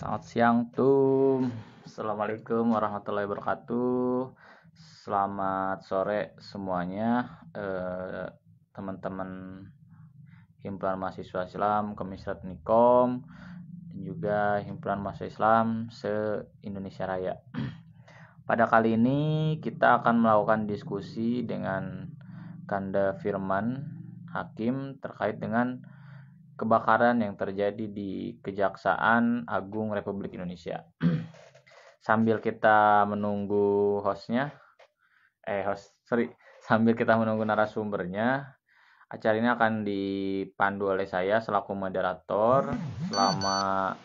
Selamat siang Tum. Assalamualaikum warahmatullahi wabarakatuh. Selamat sore semuanya, teman-teman Himpunan Mahasiswa Islam Kemisrat Nikom dan juga Himpunan Mahasiswa Islam se-Indonesia Raya. Pada kali ini kita akan melakukan diskusi dengan Kanda Firman Hakim terkait dengan kebakaran yang terjadi di Kejaksaan Agung Republik Indonesia. Sambil kita menunggu sambil kita menunggu narasumbernya, acara ini akan dipandu oleh saya selaku moderator. Selama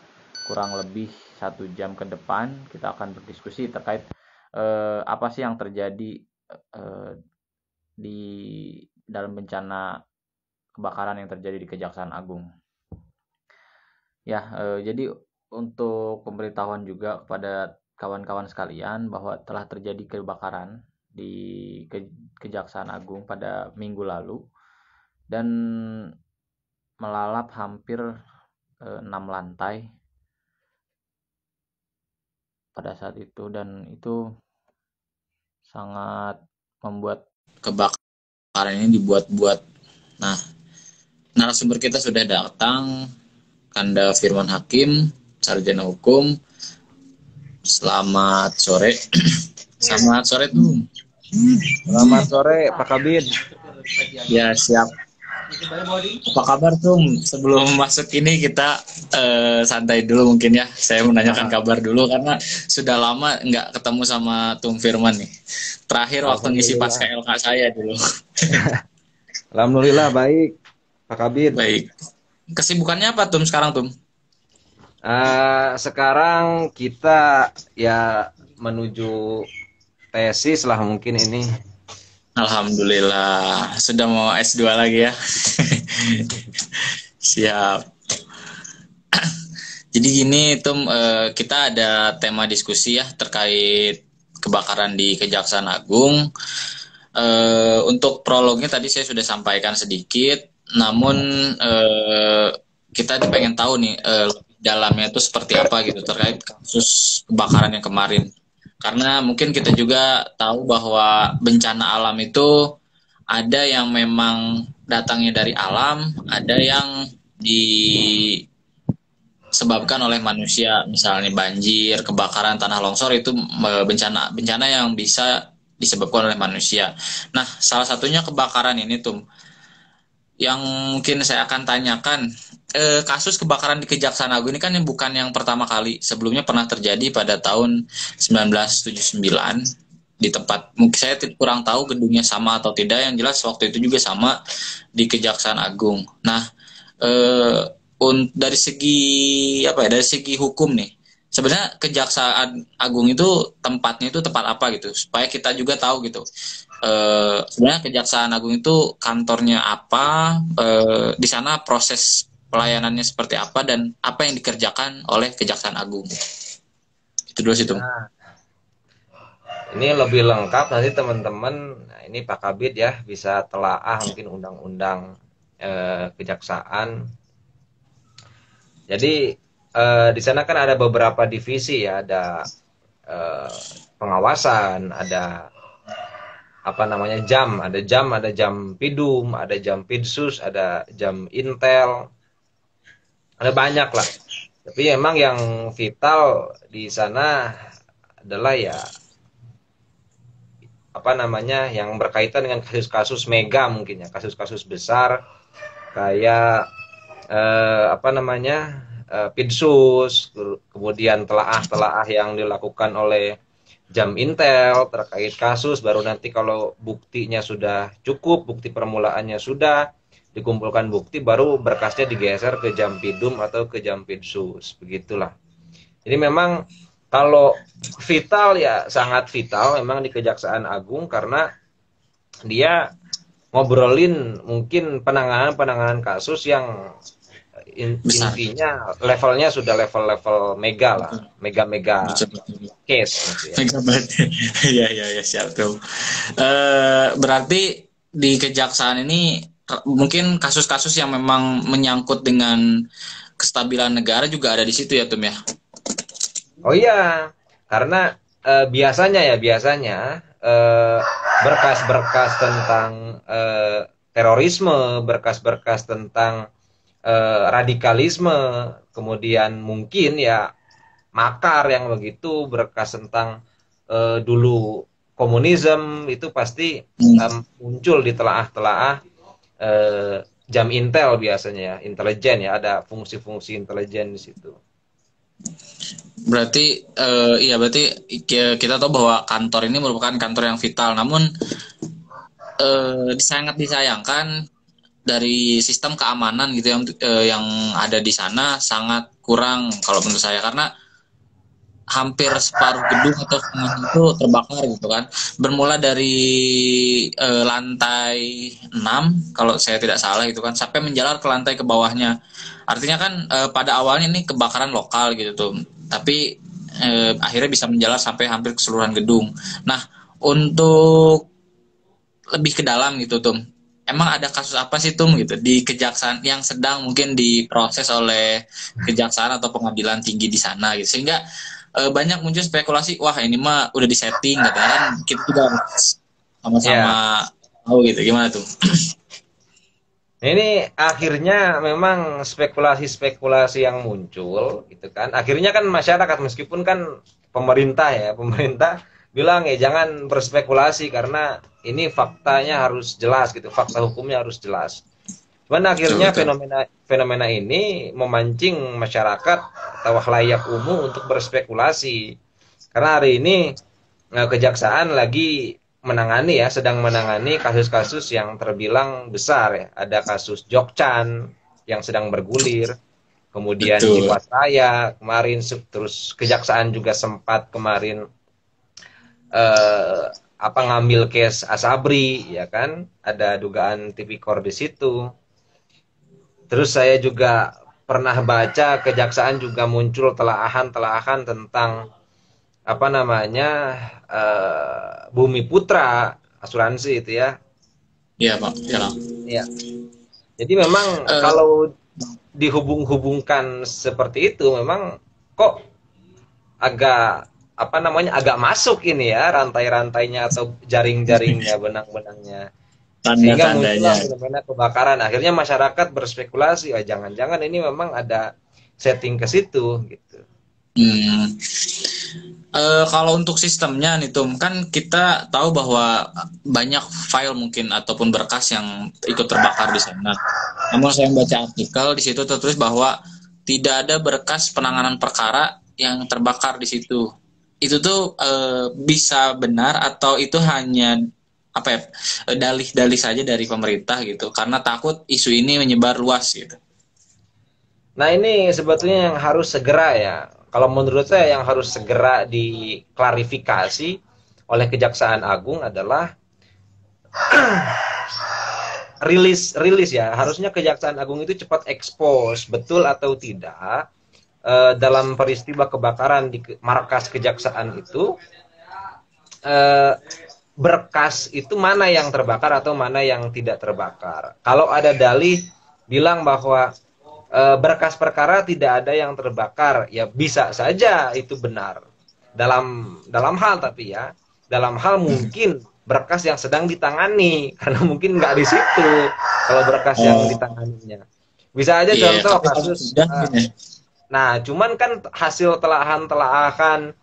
kurang lebih 1 jam ke depan kita akan berdiskusi terkait apa sih yang terjadi di dalam bencana kebakaran yang terjadi di Kejaksaan Agung. Jadi untuk pemberitahuan juga kepada kawan-kawan sekalian bahwa telah terjadi kebakaran di Kejaksaan Agung pada minggu lalu dan melalap hampir 6 lantai pada saat itu, dan itu sangat membuat kebakaran ini dibuat-buat. Nah, narasumber kita sudah datang, Kanda Firman Hakim, Sarjana Hukum. Selamat sore. Selamat sore tuh. Selamat sore Pak Kabid. Ya, siap. Apa kabar tuh? Sebelum masuk ini kita santai dulu mungkin ya. Saya menanyakan kabar dulu karena sudah lama nggak ketemu sama Tum Firman nih. Terakhir waktu ngisi pas KLK saya dulu. Alhamdulillah baik Pak Kabid. Baik. Kesibukannya apa Tum sekarang Tum? Sekarang kita ya menuju tesis lah mungkin ini. Alhamdulillah sudah mau S2 lagi ya. Siap. Jadi gini Tum, kita ada tema diskusi ya terkait kebakaran di Kejaksaan Agung. Untuk prolognya tadi saya sudah sampaikan sedikit, namun kita pengen tahu nih dalamnya itu seperti apa gitu terkait kasus kebakaran yang kemarin. Karena mungkin kita juga tahu bahwa bencana alam itu ada yang memang datangnya dari alam, ada yang disebabkan oleh manusia, misalnya banjir, kebakaran, tanah longsor, itu bencana yang bisa disebabkan oleh manusia. Nah, salah satunya kebakaran ini tuh yang mungkin saya akan tanyakan. Kasus kebakaran di Kejaksaan Agung ini kan bukan yang pertama kali. Sebelumnya pernah terjadi pada tahun 1979 di tempat, mungkin saya kurang tahu gedungnya sama atau tidak, yang jelas waktu itu juga sama di Kejaksaan Agung. Nah, dari segi hukum nih, sebenarnya Kejaksaan Agung itu tempatnya itu tempat apa gitu, supaya kita juga tahu gitu. Sebenarnya Kejaksaan Agung itu kantornya apa, di sana proses pelayanannya seperti apa, dan apa yang dikerjakan oleh Kejaksaan Agung. Itu dulu sih, Tum. Nah, ini lebih lengkap nanti teman-teman, ini Pak Kabid ya bisa telaah mungkin undang-undang kejaksaan. Jadi di sana kan ada beberapa divisi ya, ada pengawasan, ada jam, ada jam pidum, ada jam pidsus, ada jam intel, ada banyak lah. Tapi emang yang vital di sana adalah ya yang berkaitan dengan kasus-kasus mega mungkin ya, kasus-kasus besar kayak pidsus, kemudian telaah yang dilakukan oleh jam intel terkait kasus, baru nanti kalau buktinya sudah cukup, bukti permulaannya sudah dikumpulkan bukti, baru berkasnya digeser ke jam pidum atau ke jam pidsus, begitulah. Jadi memang kalau vital ya sangat vital memang di Kejaksaan Agung, karena dia ngobrolin mungkin penanganan kasus yang intinya levelnya sudah level mega lah, mega case gitu ya. Ya siap tuh. Berarti di kejaksaan ini mungkin kasus-kasus yang memang menyangkut dengan kestabilan negara juga ada di situ ya, Tum ya? Oh iya, karena biasanya berkas-berkas tentang terorisme, berkas-berkas tentang radikalisme, kemudian mungkin ya makar yang begitu, berkas tentang dulu komunisme itu pasti muncul di telaah-telaah jam intel biasanya ya, intelijen ya, ada fungsi-fungsi intelijen di situ. Berarti iya berarti kita tahu bahwa kantor ini merupakan kantor yang vital. Namun sangat disayangkan dari sistem keamanan gitu yang ada di sana sangat kurang kalau menurut saya, karena hampir separuh gedung atau setengah itu terbakar gitu kan. Bermula dari lantai 6 kalau saya tidak salah gitu kan, sampai menjalar ke lantai ke bawahnya. Artinya kan pada awalnya ini kebakaran lokal gitu tuh. Tapi akhirnya bisa menjalar sampai hampir keseluruhan gedung. Nah, untuk lebih ke dalam gitu tuh, emang ada kasus apa sih tuh gitu di kejaksaan yang sedang mungkin diproses oleh kejaksaan atau pengadilan tinggi di sana gitu, sehingga banyak muncul spekulasi, wah ini mah udah disetting katanya kan, kita juga sama-sama Ya, tahu gitu, gimana tuh? ini akhirnya memang spekulasi-spekulasi yang muncul gitu kan. Akhirnya kan masyarakat, meskipun kan pemerintah bilang ya jangan berspekulasi karena ini faktanya harus jelas gitu, fakta hukumnya harus jelas. Cuman Betul, akhirnya betul. fenomena fenomena ini memancing masyarakat atau khalayak umum untuk berspekulasi. Karena hari ini kejaksaan lagi sedang menangani kasus-kasus yang terbilang besar ya. Ada kasus Jokchan yang sedang bergulir, kemudian Betul. Jiwasraya kemarin, terus kejaksaan juga sempat kemarin ngambil case Asabri ya kan, ada dugaan tipikor di situ. Terus saya juga pernah baca kejaksaan juga muncul telaahan-telaahan tentang Bumi Putra asuransi itu ya. Iya Pak, ya. Ya. Jadi memang Eh, kalau dihubung-hubungkan seperti itu memang kok agak agak masuk ini ya rantai-rantainya atau jaring-jaringnya, benang-benangnya. Sehingga Tanda-tandanya. muncullah fenomena kebakaran. Akhirnya masyarakat berspekulasi, oh, jangan-jangan ini memang ada setting ke situ gitu. Hmm. Kalau untuk sistemnya nih Tum, kan kita tahu bahwa banyak file mungkin ataupun berkas yang ikut terbakar di sana. Namun saya membaca artikel di situ tertulis bahwa tidak ada berkas penanganan perkara yang terbakar di situ. Itu tuh bisa benar atau itu hanya apa ya, dalih-dalih saja dari pemerintah gitu, karena takut isu ini menyebar luas gitu. Nah, ini sebetulnya yang harus segera ya. Kalau menurut saya yang harus segera diklarifikasi oleh Kejaksaan Agung adalah rilis ya. Harusnya Kejaksaan Agung itu cepat ekspos betul atau tidak dalam peristiwa kebakaran di markas kejaksaan itu, berkas itu mana yang terbakar atau mana yang tidak terbakar. Kalau ada dalih bilang bahwa berkas perkara tidak ada yang terbakar, ya bisa saja itu benar. Dalam hal tapi ya, dalam hal mungkin berkas yang sedang ditangani karena mungkin nggak di situ kalau berkas yang Oh, ditanganinya. Bisa aja iya, contoh tapi kalau kasus. sudah gini. Nah, cuman kan hasil telahan-telahan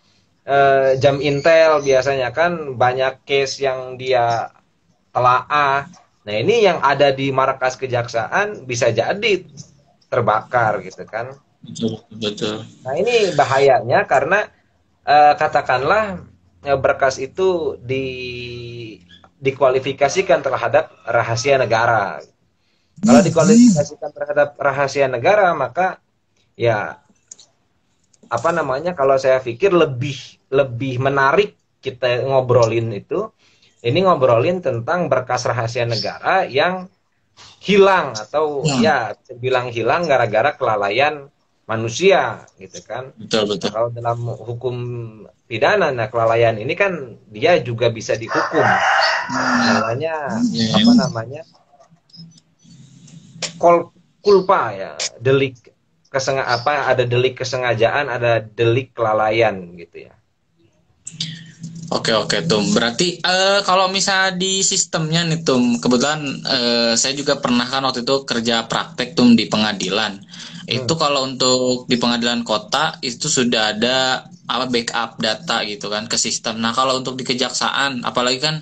jam intel biasanya kan banyak case yang dia telaah. Nah, ini yang ada di markas kejaksaan bisa jadi terbakar gitu kan. Betul, betul. Nah, ini bahayanya karena katakanlah berkas itu dikualifikasikan terhadap rahasia negara. Kalau dikualifikasikan terhadap rahasia negara, maka ya kalau saya pikir lebih lebih menarik kita ngobrolin itu, ini ngobrolin tentang berkas rahasia negara yang hilang atau Ya, ya bisa bilang hilang gara-gara kelalaian manusia gitu kan. betul, Nah, betul. kalau dalam hukum pidana, nah kelalaian ini kan dia juga bisa dihukum, namanya Ya, apa namanya kol kulpa ya, delik ada delik kesengajaan, ada delik kelalaian gitu ya. Oke Tum. Berarti kalau misalnya di sistemnya nih Tum, kebetulan saya juga pernah kan waktu itu kerja praktek Tum di pengadilan. Itu kalau untuk di pengadilan kota itu sudah ada apa backup data gitu kan ke sistem. Nah kalau untuk di kejaksaan, apalagi kan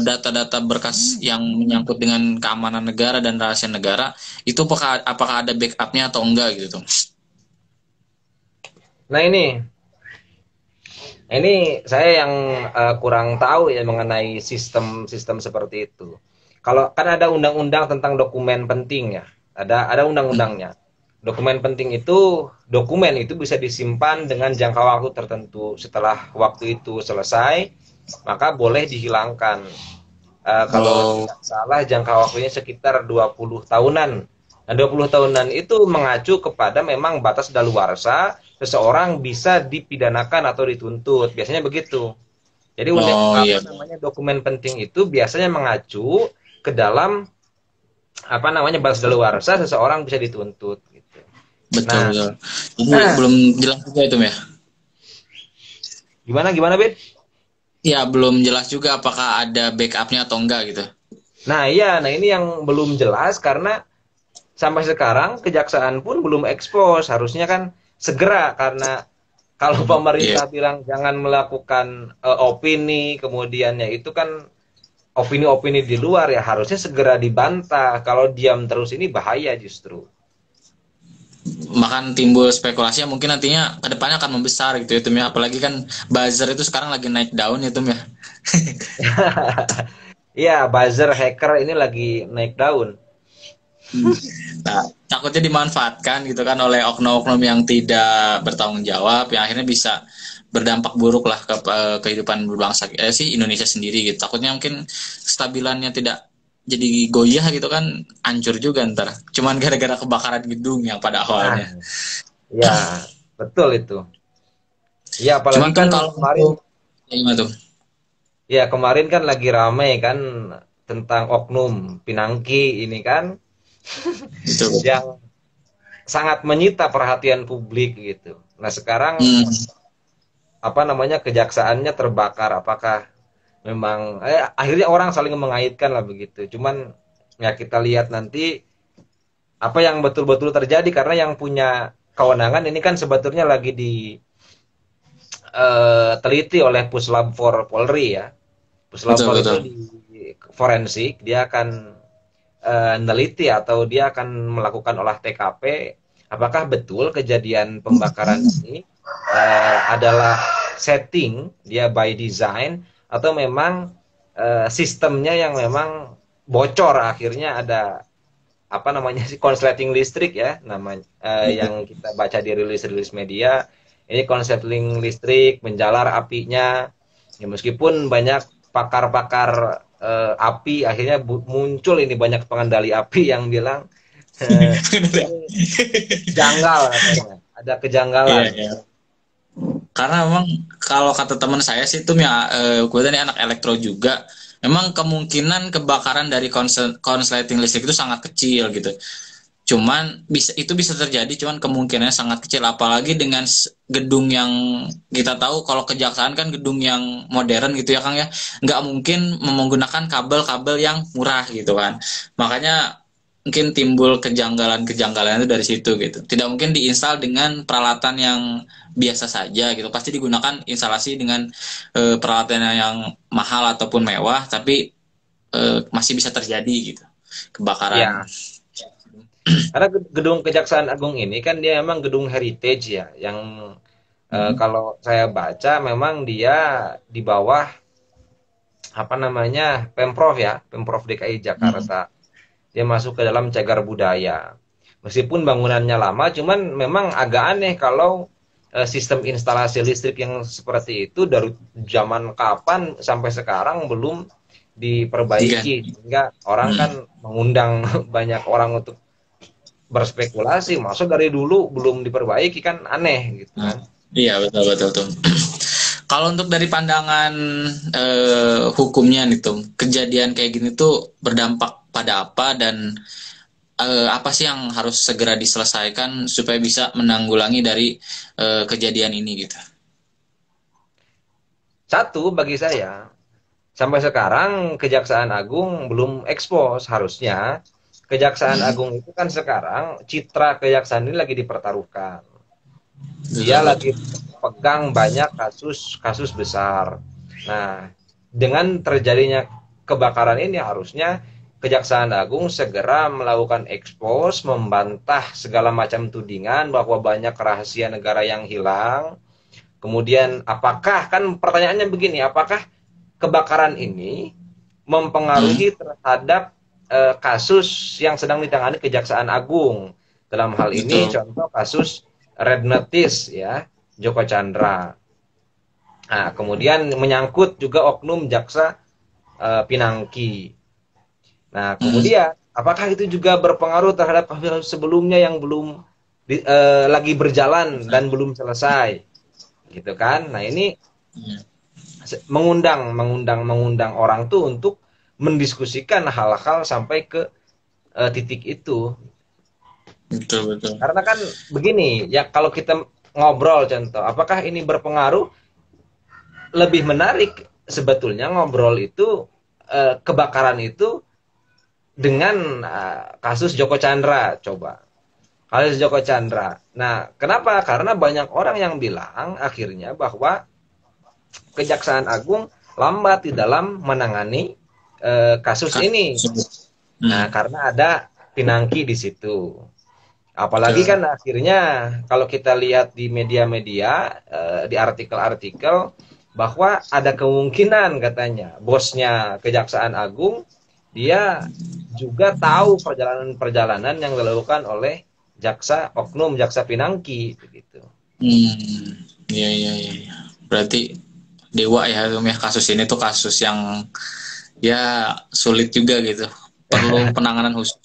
data-data berkas yang menyangkut dengan keamanan negara dan rahasia negara, itu apakah ada backupnya atau enggak gitu Tum? Nah ini saya yang kurang tahu ya mengenai sistem-sistem seperti itu. Kalau kan ada undang-undang tentang dokumen penting ya, ada undang-undangnya. Dokumen itu bisa disimpan dengan jangka waktu tertentu. Setelah waktu itu selesai, maka boleh dihilangkan. Kalau tidak salah jangka waktunya sekitar 20 tahunan. Nah, 20 tahunan itu mengacu kepada memang batas daluarsa seseorang bisa dipidanakan atau dituntut. Biasanya begitu. Jadi Iya. namanya dokumen penting itu biasanya mengacu ke dalam batas daluarsa seseorang bisa dituntut gitu. Betul, Nah, betul. Jadi belum jelas juga itu ya. gimana Ben? Ya, belum jelas juga apakah ada backupnya atau enggak gitu. Nah ini yang belum jelas karena sampai sekarang kejaksaan pun belum ekspos. Harusnya kan segera karena kalau Iya. pemerintah bilang jangan melakukan opini, kemudiannya itu kan opini-opini di luar ya harusnya segera dibantah. Kalau diam terus ini bahaya justru. Makan timbul spekulasi yang mungkin nantinya kedepannya akan membesar gitu ya Tum ya. Apalagi kan buzzer itu sekarang lagi naik daun ya Tum ya. Iya, buzzer hacker ini lagi naik daun. Nah, takutnya dimanfaatkan gitu kan oleh oknum-oknum yang tidak bertanggung jawab yang akhirnya bisa berdampak buruk lah ke kehidupan berbangsa sih Indonesia sendiri gitu. Takutnya mungkin kestabilannya tidak jadi goyah gitu kan, hancur juga ntar. Cuman gara-gara kebakaran gedung yang pada Nah, awalnya. ya betul itu. Ya Cuman apalagi tuh kan kalau kemarin, untuk ya gimana tuh? kemarin kan lagi ramai kan tentang oknum Pinangki ini kan Itu. yang sangat menyita perhatian publik gitu. Nah sekarang Hmm. kejaksaannya terbakar. Apakah memang akhirnya orang saling mengaitkan lah begitu. Cuman ya kita lihat nanti apa yang betul-betul terjadi karena yang punya kewenangan ini kan sebetulnya lagi diteliti oleh Puslab for Polri ya. Puslab Betul for itu betul. di forensik dia akan neliti atau dia akan melakukan olah TKP apakah betul kejadian pembakaran ini adalah setting dia by design atau memang sistemnya yang memang bocor akhirnya ada sih konsleting listrik ya namanya yang kita baca di rilis-rilis media ini konsleting listrik menjalar apinya ya meskipun banyak pakar-pakar api akhirnya muncul ini banyak pengendali api yang bilang ini janggal katanya ada Iya, kejanggalan. iya. Karena memang kalau kata teman saya sih tuh ya gue tadi anak elektro juga, memang kemungkinan kebakaran dari konsleting listrik itu sangat kecil gitu. Cuman bisa terjadi, cuman kemungkinannya sangat kecil apalagi dengan gedung yang kita tahu kalau kejaksaan kan gedung yang modern gitu ya Kang ya, nggak mungkin menggunakan kabel-kabel yang murah gitu kan. Makanya mungkin timbul kejanggalan-kejanggalan itu dari situ gitu. Tidak mungkin diinstal dengan peralatan yang biasa saja gitu. Pasti digunakan instalasi dengan peralatan yang mahal ataupun mewah, tapi masih bisa terjadi gitu kebakaran. Ya karena gedung Kejaksaan Agung ini kan dia memang gedung heritage ya yang kalau saya baca memang dia di bawah Pemprov DKI Hmm. Jakarta. Dia masuk ke dalam cagar budaya. Meskipun bangunannya lama, cuman memang agak aneh kalau sistem instalasi listrik yang seperti itu dari zaman kapan sampai sekarang belum diperbaiki. Diganti. Sehingga orang kan mengundang banyak orang untuk berspekulasi. Masuk dari dulu belum diperbaiki kan aneh gitu Nah, kan. iya betul betul tuh. Kalau untuk dari pandangan hukumnya nih tuh, kejadian kayak gini tuh berdampak pada apa dan apa sih yang harus segera diselesaikan supaya bisa menanggulangi dari kejadian ini gitu. Satu, bagi saya, sampai sekarang Kejaksaan Agung belum ekspos. Harusnya Kejaksaan Hmm, Agung itu kan sekarang citra kejaksaan ini lagi dipertaruhkan. Dia betul lagi betul. pegang banyak kasus-kasus besar. Nah, dengan terjadinya kebakaran ini harusnya Kejaksaan Agung segera melakukan ekspos, membantah segala macam tudingan bahwa banyak rahasia negara yang hilang. Kemudian apakah, kan pertanyaannya begini, apakah kebakaran ini Hmm, mempengaruhi terhadap kasus yang sedang ditangani Kejaksaan Agung. Dalam hal ini betul. contoh kasus Red Notice ya, Joko Chandra. Nah, kemudian menyangkut juga oknum jaksa Pinangki. Nah, Hmm, kemudian apakah itu juga berpengaruh terhadap kasus sebelumnya yang belum lagi berjalan dan belum selesai, gitu kan? Nah, ini hmm, mengundang orang tuh untuk mendiskusikan hal-hal sampai ke titik itu. betul betul. Karena kan begini, ya kalau kita ngobrol contoh, apakah ini berpengaruh? Lebih menarik sebetulnya ngobrol itu kebakaran itu dengan kasus Joko Chandra, coba. Kasus Joko Chandra. Nah, kenapa? Karena banyak orang yang bilang akhirnya bahwa Kejaksaan Agung lambat di dalam menangani kasus Kasus ini. tersebut. Nah, Hmm, karena ada Pinangki di situ. Apalagi betul. kan akhirnya kalau kita lihat di media-media, di artikel-artikel, bahwa ada kemungkinan katanya bosnya Kejaksaan Agung, dia juga tahu perjalanan-perjalanan yang dilakukan oleh oknum jaksa Pinangki begitu. Hmm, iya iya iya. Iya. Berarti dewa ya Tum ya, kasus ini tuh kasus yang ya sulit juga gitu. Perlu penanganan khusus.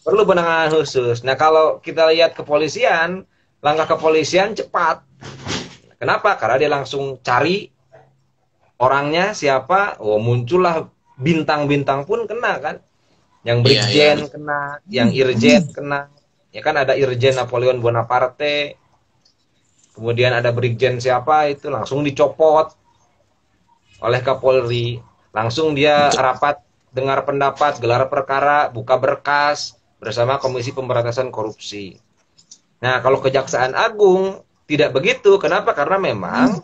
Perlu penanganan khusus. Nah, kalau kita lihat kepolisian, langkah kepolisian cepat. Kenapa? Karena dia langsung cari orangnya siapa, oh muncullah bintang-bintang pun kena kan, yang Iya iya brigjen betul. kena, yang irjen kena, ya kan ada irjen Napoleon Bonaparte, kemudian ada brigjen siapa itu langsung dicopot oleh Kapolri, langsung dia Betul. rapat dengar pendapat, gelar perkara, buka berkas bersama Komisi Pemberantasan Korupsi. Nah, kalau Kejaksaan Agung tidak begitu, kenapa? Karena memang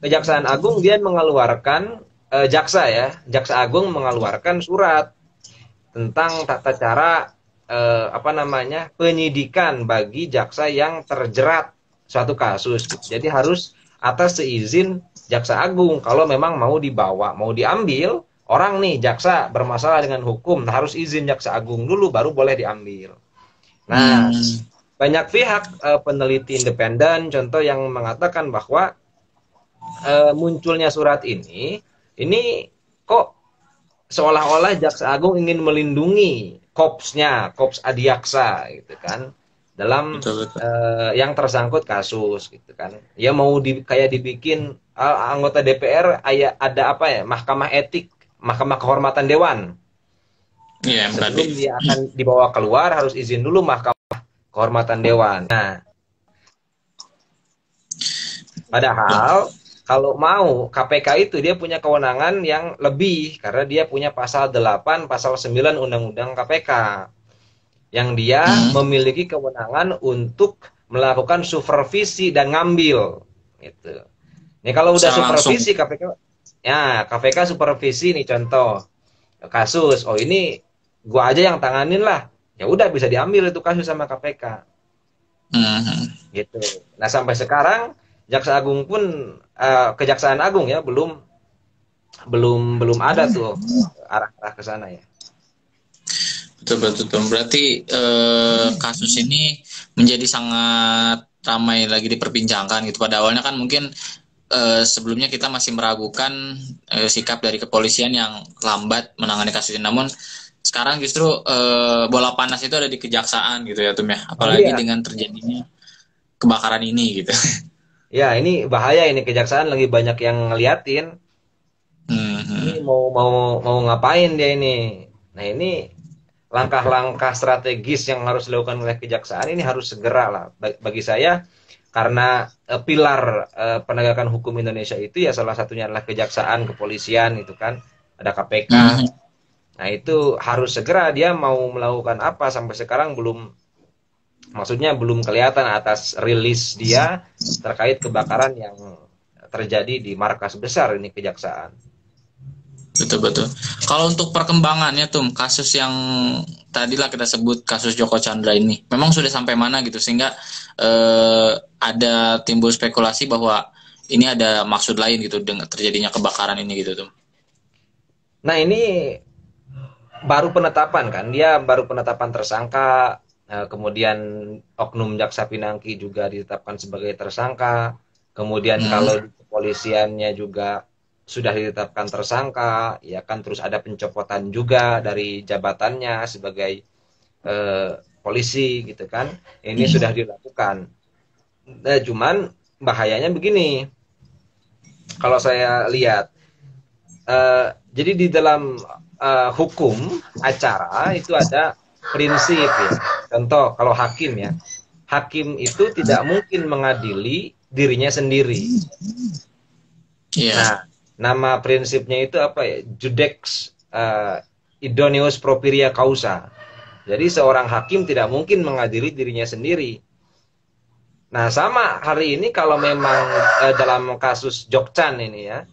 Kejaksaan Agung dia mengeluarkan jaksa agung mengeluarkan surat tentang tata cara apa namanya penyidikan bagi jaksa yang terjerat suatu kasus gitu. Jadi harus atas seizin jaksa agung kalau memang mau dibawa, mau diambil orang nih jaksa bermasalah dengan hukum, harus izin jaksa agung dulu baru boleh diambil. Nah, Hmm, banyak pihak peneliti independen contoh yang mengatakan bahwa munculnya surat ini kok seolah-olah Jaksa Agung ingin melindungi Kops Adiaksa gitu kan dalam betul betul. yang tersangkut kasus gitu kan. Ya mau kayak dibikin anggota DPR ada apa ya Mahkamah Etik, Mahkamah Kehormatan Dewan. Iya MKD. Sebelum dia akan dibawa keluar harus izin dulu Mahkamah Kehormatan Dewan. Nah, padahal kalau mau KPK itu dia punya kewenangan yang lebih karena dia punya pasal 8, pasal 9 Undang-Undang KPK yang dia Hmm, memiliki kewenangan untuk melakukan supervisi dan ngambil gitu. Ini kalau udah secara langsung. supervisi KPK, ya KPK supervisi nih contoh kasus, oh ini gua aja yang tanganin lah, ya udah bisa diambil itu kasus sama KPK Hmm, gitu. Nah sampai sekarang Jaksa Agung pun Kejaksaan Agung ya belum belum belum ada tuh arah-arah ke sana ya. betul betul betul. Berarti kasus ini menjadi sangat ramai lagi diperbincangkan gitu. Pada awalnya kan mungkin sebelumnya kita masih meragukan sikap dari kepolisian yang lambat menangani kasus ini. Namun sekarang justru bola panas itu ada di kejaksaan gitu ya Tum ya. Apalagi Iya, dengan terjadinya kebakaran ini gitu. ya ini bahaya ini kejaksaan lagi banyak yang ngeliatin. Hmm, Ini hmm. mau mau mau ngapain dia ini. Nah ini langkah-langkah strategis yang harus dilakukan oleh kejaksaan ini harus segera lah bagi saya, karena pilar penegakan hukum Indonesia itu ya salah satunya adalah kejaksaan, kepolisian itu kan, ada KPK. Hmm. Nah itu harus segera, dia mau melakukan apa sampai sekarang belum, maksudnya belum kelihatan atas rilis dia terkait kebakaran yang terjadi di markas besar ini kejaksaan. Betul-betul. Kalau untuk perkembangannya tuh kasus yang tadilah kita sebut kasus Joko Chandra ini, memang sudah sampai mana gitu sehingga ada timbul spekulasi bahwa ini ada maksud lain gitu dengan terjadinya kebakaran ini gitu tuh. Nah ini baru penetapan kan, dia baru penetapan tersangka, kemudian oknum jaksa Pinangki juga ditetapkan sebagai tersangka, kemudian kalau di kepolisiannya juga sudah ditetapkan tersangka, ya kan, terus ada pencopotan juga dari jabatannya sebagai polisi gitu kan, ini sudah dilakukan. Nah, cuman bahayanya begini, kalau saya lihat, jadi di dalam hukum acara itu ada prinsip ya. Contoh kalau hakim ya, hakim itu tidak mungkin mengadili dirinya sendiri. Iya. Nah, nama prinsipnya itu apa ya? Judex idoneus properia causa. Jadi seorang hakim tidak mungkin mengadili dirinya sendiri. Nah, sama hari ini kalau memang dalam kasus Jokchan ini ya,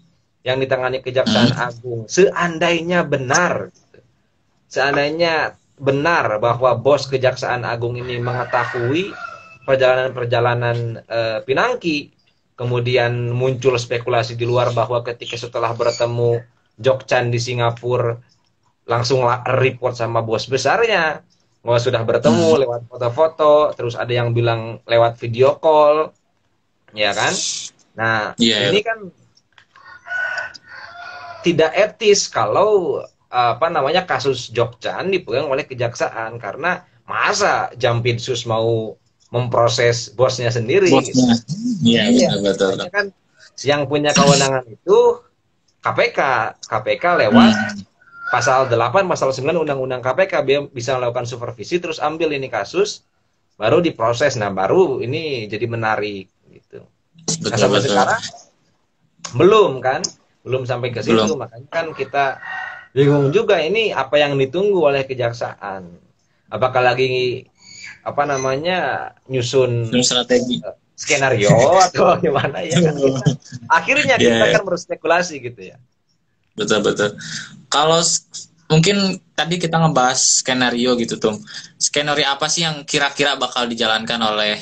yang ditangani Kejaksaan Agung, seandainya benar bahwa bos Kejaksaan Agung ini mengetahui perjalanan-perjalanan Pinangki, kemudian muncul spekulasi di luar bahwa ketika setelah bertemu Jokchan di Singapura langsung report sama bos besarnya bahwa sudah bertemu lewat foto-foto, terus ada yang bilang lewat video call, ya kan? Nah, ini kan tidak etis kalau kasus Jokchan dipegang oleh kejaksaan, karena masa Jampitsus mau memproses bosnya sendiri. Bosnya. Iya, betul. Kan yang punya kewenangan itu KPK lewat pasal 8, pasal 9 Undang-Undang KPK, bisa melakukan supervisi, terus ambil ini kasus, baru diproses. Nah, baru ini jadi menarik gitu. Nah, sampai sekarang belum sampai ke situ, makanya kan kita bingung juga ini apa yang ditunggu oleh kejaksaan. Apakah lagi nyusun strategi, skenario atau gimana ya kan? Akhirnya kita kan berspekulasi gitu ya. Betul. Kalau mungkin tadi kita ngebahas skenario gitu tuh. Skenario apa sih yang kira-kira bakal dijalankan oleh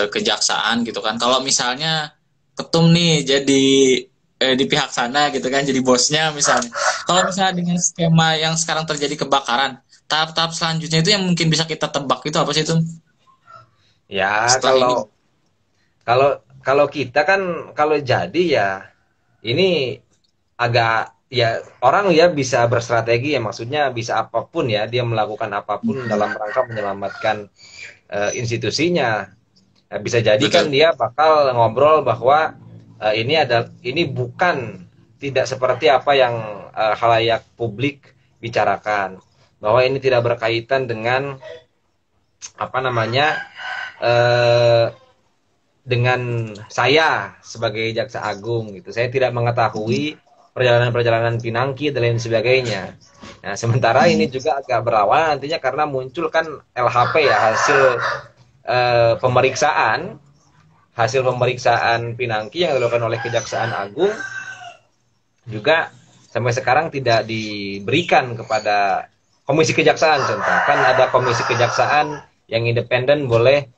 kejaksaan gitu kan? Kalau misalnya ketum nih jadi di pihak sana gitu kan, jadi bosnya misalnya. Kalau misalnya dengan skema yang sekarang terjadi kebakaran, tahap-tahap selanjutnya itu yang mungkin bisa kita tebak itu apa sih itu? Ya kalau kita kan kalau jadi ya ini agak ya orang ya bisa berstrategi ya, maksudnya bisa apapun ya, dia melakukan apapun dalam rangka menyelamatkan institusinya. Bisa jadi kan dia bakal ngobrol bahwa ini bukan, tidak seperti apa yang khalayak publik bicarakan, bahwa ini tidak berkaitan dengan dengan saya sebagai jaksa agung gitu. Saya tidak mengetahui perjalanan-perjalanan Pinangki dan lain sebagainya. Nah, sementara ini juga agak berawal nantinya karena muncul kan LHP ya, hasil pemeriksaan Pinangki yang dilakukan oleh Kejaksaan Agung juga sampai sekarang tidak diberikan kepada Komisi Kejaksaan. Contoh kan ada Komisi Kejaksaan yang independen boleh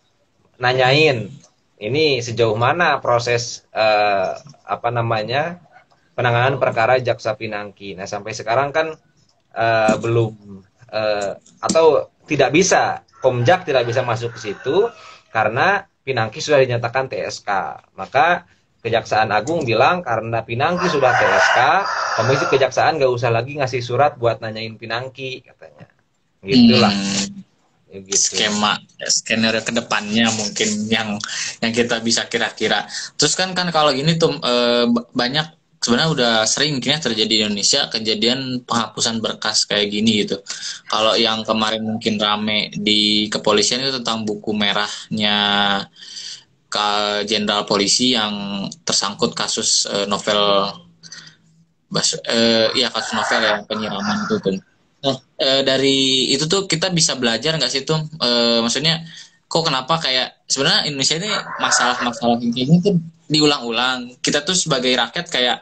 nanyain ini sejauh mana proses penanganan perkara jaksa Pinangki. Nah, sampai sekarang kan belum atau tidak bisa, Komjak tidak bisa masuk ke situ karena Pinangki sudah dinyatakan TSK. Maka Kejaksaan Agung bilang karena Pinangki sudah TSK, Komisi Kejaksaan gak usah lagi ngasih surat buat nanyain Pinangki katanya. Gitulah. Gitu. Skenario kedepannya mungkin yang kita bisa kira-kira. Terus kan kalau gini tuh banyak sebenarnya udah sering kayaknya terjadi di Indonesia kejadian penghapusan berkas kayak gini gitu. Kalau yang kemarin mungkin rame di kepolisian itu tentang buku merahnya ke jenderal polisi yang tersangkut kasus novel ya kasus novel yang penyiraman itu tuh. Nah, dari itu tuh kita bisa belajar nggak sih tuh? Maksudnya kok kenapa kayak sebenarnya Indonesia ini masalah-masalah kayak gini tuh diulang-ulang. Kita tuh sebagai rakyat kayak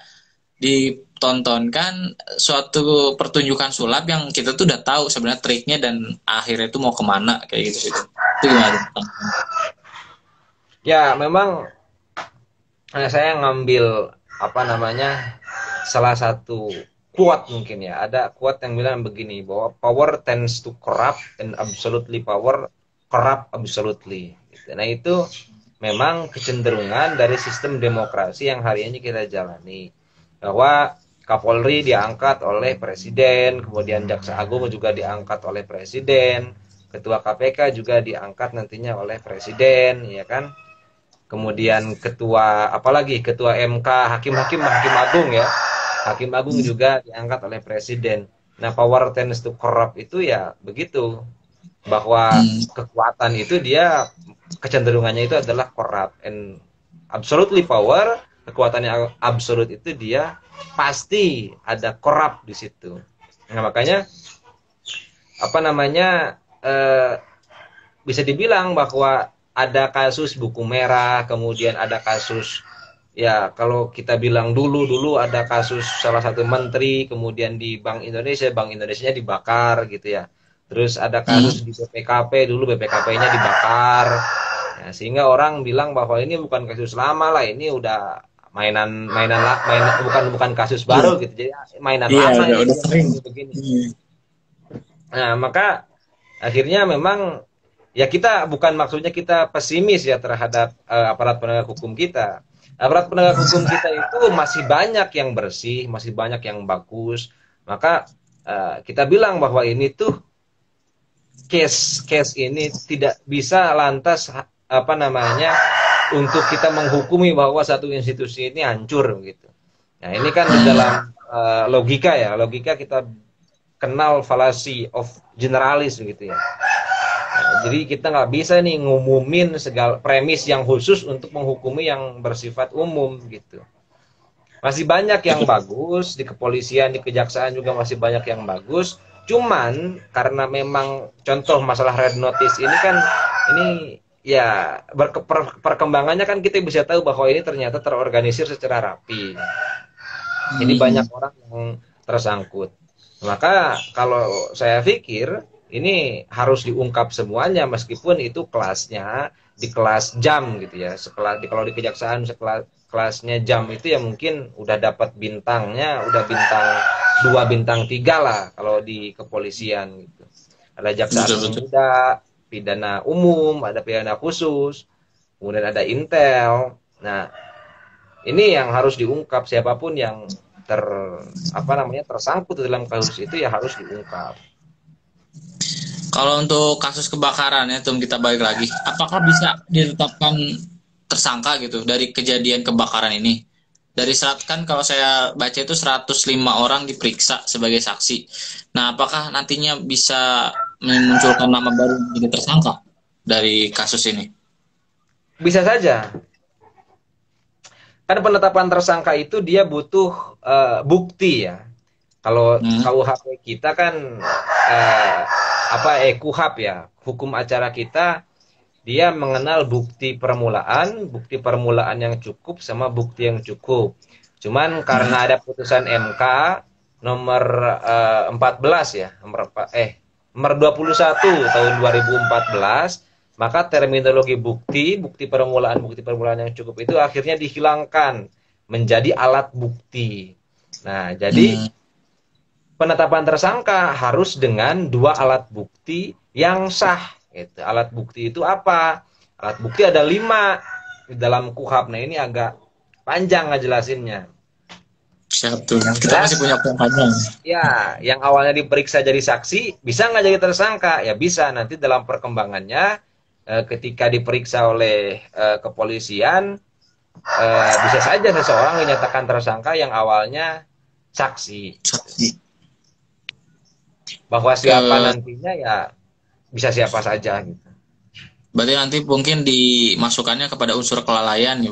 ditontonkan suatu pertunjukan sulap yang kita tuh udah tahu sebenarnya triknya dan akhirnya itu mau kemana kayak gitu sih. Itu gimana? Ya, memang saya ngambil apa namanya salah satu quote mungkin ya. Ada quote yang bilang begini bahwa power tends to corrupt and absolutely power corrupt absolutely. Gitu. Nah itu memang kecenderungan dari sistem demokrasi yang hari ini kita jalani. Bahwa Kapolri diangkat oleh presiden, kemudian Jaksa Agung juga diangkat oleh presiden, Ketua KPK juga diangkat nantinya oleh presiden, ya kan? Kemudian ketua apalagi ketua MK, hakim agung ya. Hakim agung juga diangkat oleh presiden. Nah, power tends to corrupt itu ya begitu. Bahwa kekuatan itu dia kecenderungannya itu adalah corrupt, and absolutely power, kekuatan yang absolut itu dia pasti ada corrupt di situ. Nah, makanya apa namanya bisa dibilang bahwa ada kasus buku merah, kemudian ada kasus ya kalau kita bilang dulu ada kasus salah satu menteri, kemudian di Bank Indonesia-nya dibakar gitu ya. Terus ada kasus di BPKP, dulu BPKP-nya dibakar. Nah, sehingga orang bilang bahwa ini bukan kasus lama lah, ini udah mainan bukan kasus baru gitu. Jadi mainan lama ini udah sering begini. Nah, maka akhirnya memang ya kita bukan maksudnya kita pesimis ya terhadap aparat penegak hukum kita. Aparat penegak hukum kita itu masih banyak yang bersih, masih banyak yang bagus. Maka kita bilang bahwa ini tuh case ini tidak bisa lantas apa namanya untuk kita menghukumi bahwa satu institusi ini hancur gitu. Nah, ini kan di dalam logika ya, logika kita kenal fallacy of generalis gitu ya. Jadi kita nggak bisa nih ngumumin segala premis yang khusus untuk menghukumi yang bersifat umum gitu. Masih banyak yang bagus di kepolisian, di kejaksaan juga masih banyak yang bagus. Cuman karena memang contoh masalah red notice ini kan ini ya perkembangannya kan kita bisa tahu bahwa ini ternyata terorganisir secara rapi. Jadi banyak orang yang tersangkut. Maka kalau saya pikir ini harus diungkap semuanya meskipun itu kelasnya di kelas jam gitu ya. Kalau di kejaksaan kelasnya jam itu ya mungkin udah dapat bintangnya, udah bintang 2 bintang 3 lah kalau di kepolisian gitu. Ada jaksa agung muda, pidana umum, ada pidana khusus, kemudian ada intel. Nah, ini yang harus diungkap, siapapun yang tersangkut dalam kasus itu ya harus diungkap. Kalau untuk kasus kebakaran ya, kita balik lagi. Apakah bisa ditetapkan tersangka gitu dari kejadian kebakaran ini? Dari kan kalau saya baca itu 105 orang diperiksa sebagai saksi. Nah, apakah nantinya bisa memunculkan nama baru jadi tersangka dari kasus ini? Bisa saja. Kan penetapan tersangka itu dia butuh bukti ya. Kalau KUHP kita kan KUHP ya, hukum acara kita dia mengenal bukti permulaan yang cukup sama bukti yang cukup. Cuman karena ada putusan MK nomor 14 ya, nomor 21 tahun 2014, maka terminologi bukti permulaan yang cukup itu akhirnya dihilangkan menjadi alat bukti. Nah, jadi penetapan tersangka harus dengan 2 alat bukti yang sah. Gitu. Alat bukti itu apa? Alat bukti ada 5 di dalam KUHP. Nah, ini agak panjang ngejelasinnya. Siap tuh. Kita masih punya panjang. Ya, yang awalnya diperiksa jadi saksi, bisa nggak jadi tersangka? Ya bisa. Nanti dalam perkembangannya, ketika diperiksa oleh kepolisian, bisa saja seseorang dinyatakan tersangka yang awalnya saksi. Saksi. Bahwa siapa Eh, nantinya ya bisa siapa saja gitu. Berarti nanti mungkin dimasukkannya kepada unsur kelalaian ya,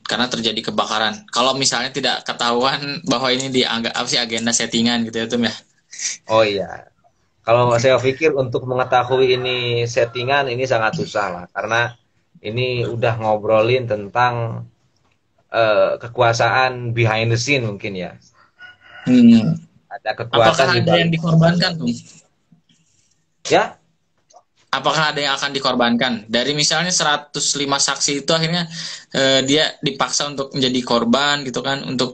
karena terjadi kebakaran. Kalau misalnya tidak ketahuan bahwa ini dianggap apa sih agenda settingan gitu ya Tum ya. Oh iya. Kalau saya pikir untuk mengetahui ini settingan ini sangat susah lah, karena ini udah ngobrolin tentang kekuasaan behind the scene mungkin ya. Hmm. Ada Apakah kekuatan di ada yang balik. dikorbankan Tum? Ya, Apakah ada yang akan dikorbankan? Dari misalnya 105 saksi itu akhirnya dia dipaksa untuk menjadi korban gitu kan, untuk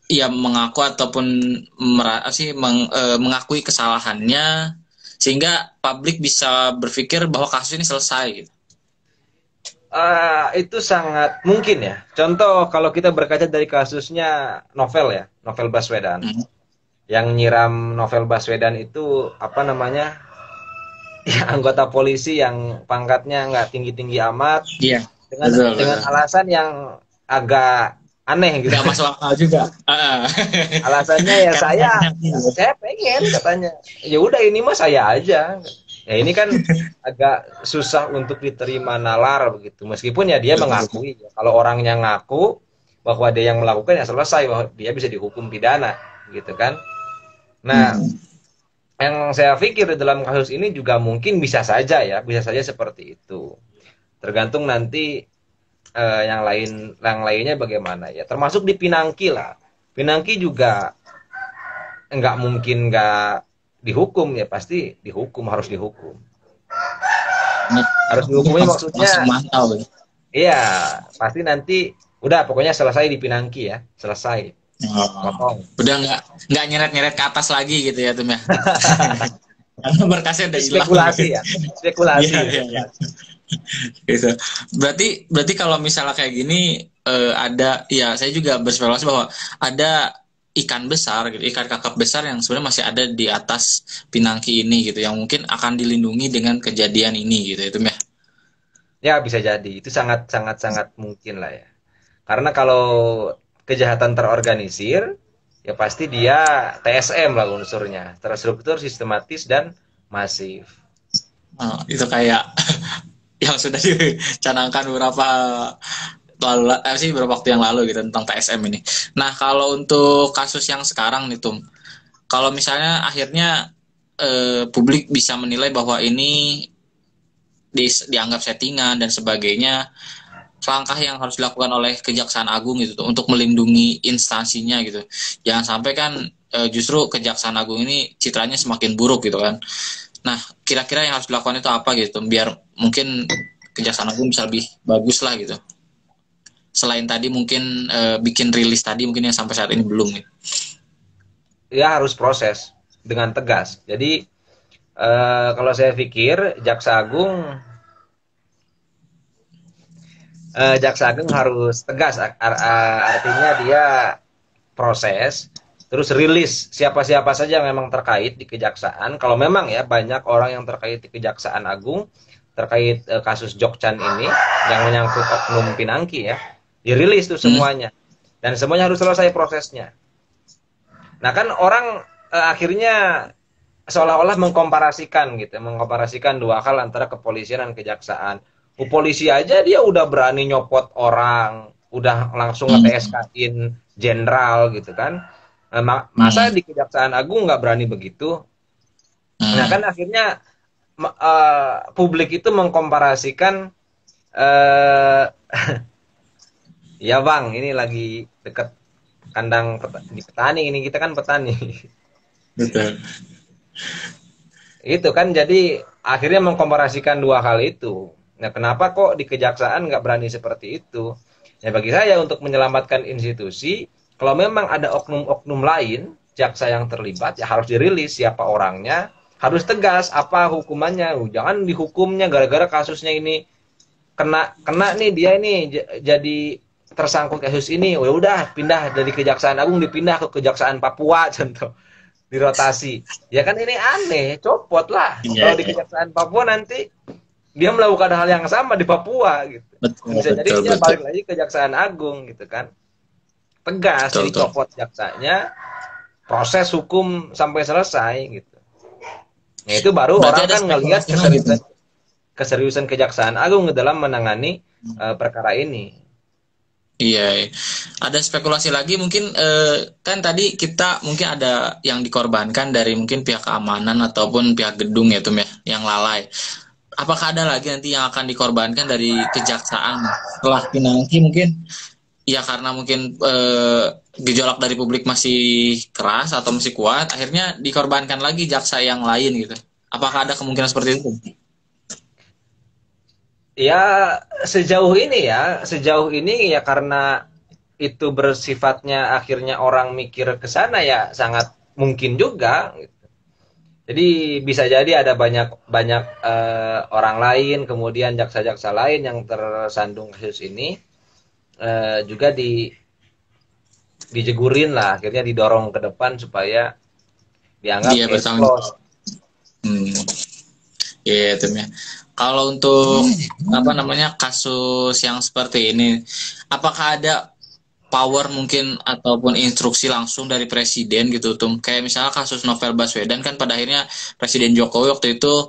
ya mengaku ataupun mengakui kesalahannya sehingga publik bisa berpikir bahwa kasus ini selesai gitu. itu sangat mungkin ya. Contoh kalau kita berkaca dari kasusnya Novel ya, Novel Baswedan. Hmm. Yang nyiram Novel Baswedan itu apa namanya? Ya, anggota polisi yang pangkatnya nggak tinggi-tinggi amat, Iya, dengan betul, dengan betul. alasan yang agak aneh gitu. Nggak masuk akal juga. Alasannya ya Karena saya nggak ngerti. saya pengen katanya. Ya udah ini mah saya aja. Ya ini kan agak susah untuk diterima nalar begitu. Meskipun ya dia mengakui. Ya. Kalau orangnya ngaku bahwa dia yang melakukan ya selesai, bahwa dia bisa dihukum pidana gitu kan. Nah, Hmm. yang saya pikir di dalam kasus ini juga mungkin bisa saja ya, bisa saja seperti itu. Tergantung nanti yang lainnya bagaimana ya. Termasuk di Pinangki lah. Pinangki juga nggak mungkin nggak dihukum ya, pasti dihukum, harus dihukum. Ini Harus dihukumnya maksudnya, masih mantau. iya pasti nanti udah pokoknya selesai di Pinangki ya, selesai, Oh. potong. Udah nggak nyeret-nyeret ke atas lagi gitu ya Tum ya. Karena berkasnya Itu udah hilang. spekulasi ya, spekulasi. Iya, Ya, iya, iya. spekulasi. Gitu. Berarti kalau misalnya kayak gini ada ya saya juga berspekulasi bahwa ada ikan besar gitu, ikan kakap besar yang sebenarnya masih ada di atas Pinangki ini gitu yang mungkin akan dilindungi dengan kejadian ini gitu itu ya. Ya bisa jadi, itu sangat sangat sangat mungkin lah ya. Karena kalau kejahatan terorganisir, ya pasti dia TSM lah unsurnya, terstruktur, sistematis, dan masif. Itu kayak yang sudah dicanangkan beberapa waktu yang lalu gitu tentang TSM ini. Nah, kalau untuk kasus yang sekarang nih Tum, kalau misalnya akhirnya publik bisa menilai bahwa ini dianggap settingan dan sebagainya, langkah yang harus dilakukan oleh Kejaksaan Agung gitu untuk melindungi instansinya gitu. Jangan sampai kan justru Kejaksaan Agung ini citranya semakin buruk gitu kan. Nah, kira-kira yang harus dilakukan itu apa gitu biar mungkin Kejaksaan Agung bisa lebih bagus lah gitu. Selain tadi mungkin bikin rilis tadi mungkin yang sampai saat ini belum gitu. Ya harus proses dengan tegas. Jadi kalau saya pikir Jaksa Agung harus tegas, artinya dia proses, terus rilis siapa-siapa saja yang memang terkait di kejaksaan. Kalau memang ya banyak orang yang terkait di Kejaksaan Agung terkait kasus Jokchan ini yang menyangkut oknum Pinangki ya, dirilis tuh semuanya dan semuanya harus selesai prosesnya. Nah kan orang akhirnya seolah-olah mengkomparasikan dua hal antara kepolisian dan kejaksaan. Polisi aja dia udah berani nyopot orang, udah langsung nge-TSK-in jenderal gitu kan. Masa di Kejaksaan Agung nggak berani begitu? Nah kan akhirnya publik itu mengkomparasikan, ya bang, ini lagi deket kandang di petani, ini kita kan petani. Betul. Itu kan jadi akhirnya mengkomparasikan dua hal itu. Nah kenapa kok di kejaksaan nggak berani seperti itu? Ya bagi saya untuk menyelamatkan institusi, kalau memang ada oknum-oknum lain, jaksa yang terlibat ya harus dirilis siapa orangnya, harus tegas apa hukumannya. Jangan dihukumnya gara-gara kasusnya ini kena nih dia ini jadi tersangkut kasus ini. Oh ya udah pindah dari Kejaksaan Agung dipindah ke Kejaksaan Papua contoh. Dirotasi. Ya kan ini aneh, copot lah. Kalau di Kejaksaan Papua nanti dia melakukan hal yang sama di Papua gitu. Betul, Bisa jadi betul, dia betul. balik lagi ke Kejaksaan Agung gitu kan. Tegas, Betul, jadi betul. copot jaksanya, proses hukum sampai selesai gitu. Nah, itu baru Berarti orang ada kan ngelihat spekulasi lagi tuh. keseriusan keseriusan Kejaksaan Agung dalam menangani perkara ini. Iya, iya. Ada spekulasi lagi mungkin kan tadi kita mungkin ada yang dikorbankan dari mungkin pihak keamanan ataupun pihak gedung ya Tum ya, yang lalai. Apakah ada lagi nanti yang akan dikorbankan dari kejaksaan setelah pinangki mungkin ya karena mungkin gejolak dari publik masih keras atau masih kuat, akhirnya dikorbankan lagi jaksa yang lain gitu. Apakah ada kemungkinan seperti itu? Ya sejauh ini ya karena itu bersifatnya akhirnya orang mikir ke sana ya sangat mungkin juga. Jadi bisa jadi ada banyak banyak orang lain, kemudian jaksa-jaksa lain yang tersandung kasus ini juga dijegurin lah, akhirnya didorong ke depan supaya dianggap Dia case bertanggung closed. jawab. Hmm. Iya, Tim ya. Kalau untuk apa namanya kasus yang seperti ini, apakah ada power mungkin ataupun instruksi langsung dari presiden gitu, Tum? Kayak misalnya kasus Novel Baswedan kan pada akhirnya Presiden Jokowi waktu itu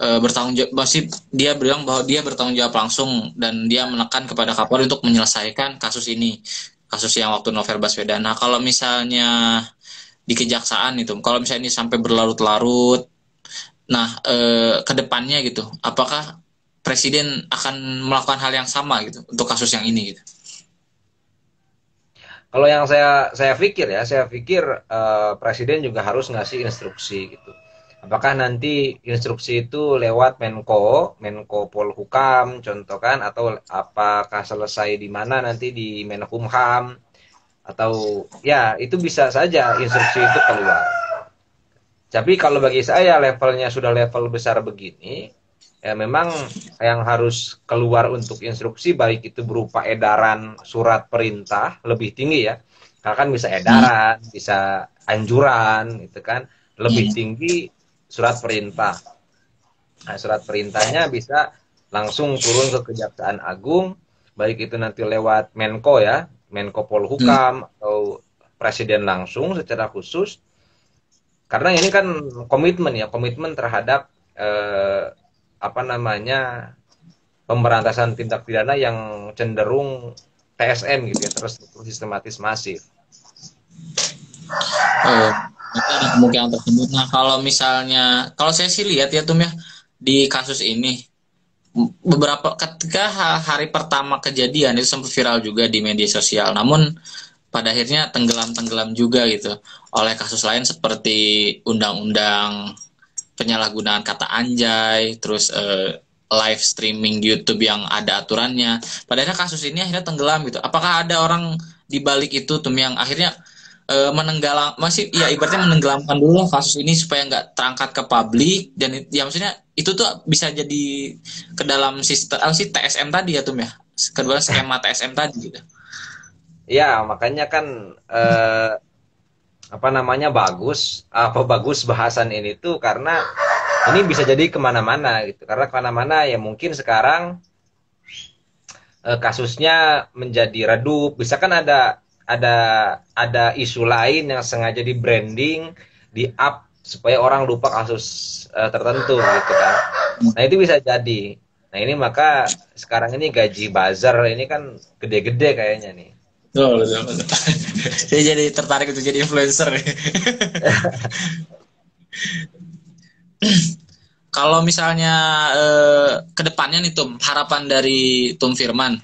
bertanggung jawab, masih dia bilang bahwa dia bertanggung jawab langsung dan dia menekan kepada Kapolri untuk menyelesaikan kasus ini, kasus yang waktu Novel Baswedan. Nah, kalau misalnya di kejaksaan itu, kalau misalnya ini sampai berlarut-larut. Nah, ke depannya gitu, apakah presiden akan melakukan hal yang sama gitu untuk kasus yang ini gitu? Kalau yang saya pikir presiden juga harus ngasih instruksi gitu. Apakah nanti instruksi itu lewat Menko Polhukam, contoh kan, atau apakah selesai di mana nanti di Menkumham, atau ya itu bisa saja instruksi itu keluar. Tapi kalau bagi saya levelnya sudah level besar begini, ya memang yang harus keluar untuk instruksi baik itu berupa edaran surat perintah lebih tinggi ya. Karena kan bisa Hmm. edaran, bisa anjuran gitu kan. Lebih Hmm. tinggi surat perintah. Nah, surat perintahnya bisa langsung turun ke Kejaksaan Agung, baik itu nanti lewat Menko ya, Menko Hmm. Polhukam atau presiden langsung secara khusus. Karena ini kan komitmen terhadap apa namanya pemberantasan tindak pidana yang cenderung TSM gitu ya, terus sistematis masif. Oh, itu ada kemungkinan tersebut. Nah, kalau misalnya, kalau saya sih lihat ya Tum ya, di kasus ini, beberapa ketika hari pertama kejadian itu sempat viral juga di media sosial. Namun pada akhirnya tenggelam-tenggelam juga gitu oleh kasus lain seperti undang-undang penyalahgunaan kata anjay, terus live streaming di YouTube yang ada aturannya. Padahal kasus ini akhirnya tenggelam gitu. Apakah ada orang di balik itu tuh yang akhirnya menenggalam masih ya ibaratnya menenggelamkan dulu kasus ini supaya nggak terangkat ke publik dan ya maksudnya itu tuh bisa jadi ke dalam sistem apa sih TSM tadi ya tuh ya kedua skema TSM tadi gitu. Ya, makanya kan apa namanya bagus bahasan ini tuh karena ini bisa jadi kemana-mana gitu. Karena kemana-mana ya mungkin sekarang kasusnya menjadi redup. Bisa kan ada ada isu lain yang sengaja di branding, di up supaya orang lupa kasus tertentu gitu kan. Nah, itu bisa jadi. Nah, ini maka sekarang ini gaji buzzer ini kan gede-gede kayaknya nih. Betul, betul, betul. Saya jadi tertarik untuk jadi influencer. Kalau misalnya ke depannya nih Tum, harapan dari Tum Firman